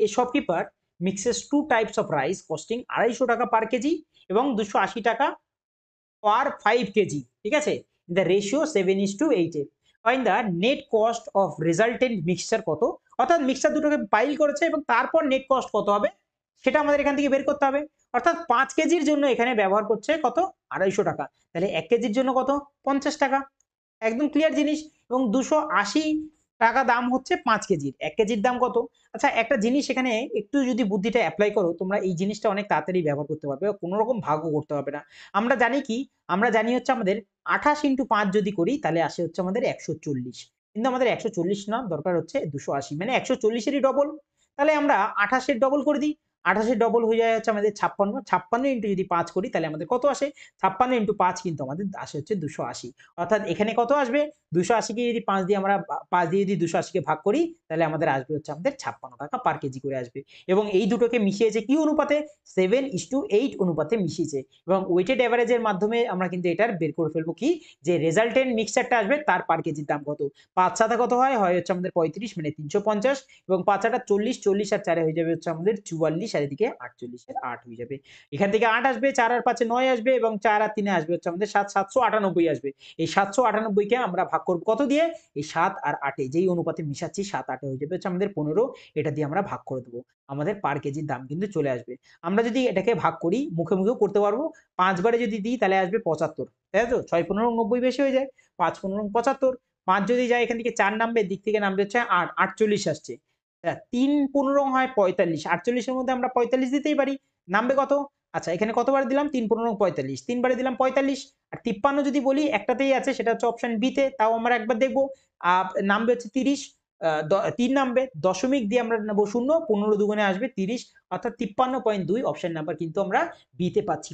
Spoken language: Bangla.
A shopkeeper mixes 2 types of rice costing 250 টাকা পার কেজি এবং 280 টাকা পার 5 কেজি, ঠিক আছে। The ratio 7:8 A find the net cost of resultant mixture কত, অর্থাৎ মিক্সচার দুটোকে পাইল করেছে এবং তারপর নেট কস্ট কত হবে সেটা আমাদের এখান থেকে বের করতে হবে। অর্থাৎ 5 কেজির জন্য এখানে ব্যবহার করছে কত 250 টাকা, তাহলে 1 কেজির জন্য কত 50 টাকা, একদম ক্লিয়ার জিনিস। এবং 280 টাকা দাম হচ্ছে 5 কেজির, 1 কেজির দাম কত। আচ্ছা একটা জিনিস এখানে একটু যদি বুদ্ধিটা অ্যাপ্লাই করো তোমরা এই জিনিসটা অনেক তাড়াতাড়ি ব্যবহার করতে পারবে, কোনো রকম ভাগও করতে হবে না। আমরা জানি কি, আমরা জানি হচ্ছে আমাদের 28 ইন্টু 5 যদি করি তাহলে আসে হচ্ছে আমাদের 140, কিন্তু আমাদের 140 না, দরকার হচ্ছে 280, মানে 140-এরই ডবল। তাহলে আমরা 28 এর ডবল করে দিই, 28 এর ডবল হয়ে যায় হচ্ছে আমাদের 56, 56 ইন্টু যদি 5 করি তাহলে আমাদের কত আসে, 56 ইন্টু 5 কিন্তু আমাদের আসে হচ্ছে 280। অর্থাৎ এখানে কত আসবে, 280 কে যদি 5 দিয়ে আমরা 5 দিয়ে যদি 280 কে ভাগ করি তাহলে আমাদের আসবে হচ্ছে আমাদের 56 টাকা পার কেজি করে আসবে। এবং এই দুটোকে মিশিয়েছে কি অনুপাতে, 7:8 অনুপাতে মিশিয়েছে। এবং ওয়েটেড এভারেজের মাধ্যমে আমরা কিন্তু এটার বের করে ফেলবো কি, যে রেজাল্টেন্ট মিক্সচারটা আসবে তার পার কেজির দাম কত। 5 7 কত হয় হচ্ছে আমাদের 35, মানে 350, এবং 5 8 40, 40 আর 4 হয়ে যাবে হচ্ছে আমাদের 44, আর এদিকে 48 এর 8 হয়ে যাবে। এখান থেকে 8 আসবে, 4 আর 5 9 আসবে, এবং 4 আর 3 আসবে হচ্ছে আমাদের 7, 798 আসবে। এই 798 কে আমরা ভাগ করব কত দিয়ে, এই 7 আর 8 যেই অনুপাতে মিশাচ্ছি 7 8 হয়ে যাবে হচ্ছে আমাদের 15, এটা দিয়ে আমরা ভাগ করে দেবো, আমাদের পার কেজির দাম কিন্তু চলে আসবে। আমরা যদি এটাকে ভাগ করি মুখে মুখেও করতে পারবো, 5 বারে যদি দিই তাহলে আসবে 75, তাই তো 6 15 90 বেশি হয়ে যায়, 5 15 75, 5 যদি যায় এখান থেকে 4 নামবে, দিক থেকে নামবে হচ্ছে 8, 48 আসছে। 3 15 হয় 45, 48 এর মধ্যে আমরা 45 দিতেই পারি, নামবে কত। আচ্ছা এখানে কতবার দিলাম, 3 15 45, 3 বারে দিলাম 45। আর 53 যদি বলি একটাতেই আছে, সেটা হচ্ছে অপশন বি তে, তাও আমরা একবার দেখবো। নামবে হচ্ছে 30, 3 নামবে, দশমিক দিয়ে আমরা নেবো 0, 15 দুগুণে আসবে 30, অর্থাৎ 53.2 অপশন নাম্বার কিন্তু আমরা বি তে পাচ্ছি।